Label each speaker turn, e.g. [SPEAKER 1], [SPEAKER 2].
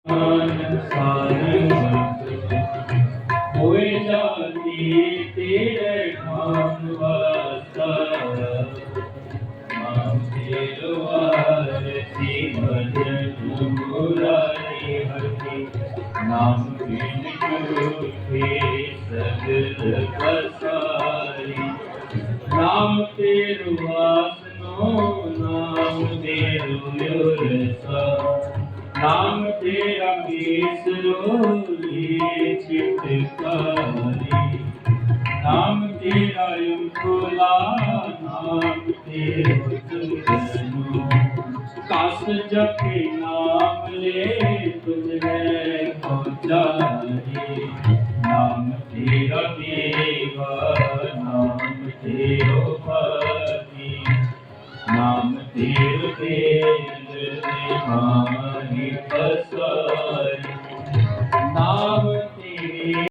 [SPEAKER 1] होए जाती तेरे नाम वास्ता नाम तेरवारती भजन मुरारी हरि नाम बिन झूठे सगल पसारी नाम तेरु वासनो नाम तेरु योरसा नाम तेरा केसरो ले चितकारी नाम तेरा युगला नाम तेरा सुजनो कास जपे नाम ले तुझे पहुँचारी नाम तेरा देवा नाम तेरो पति नाम तेरो तेल माही पसारी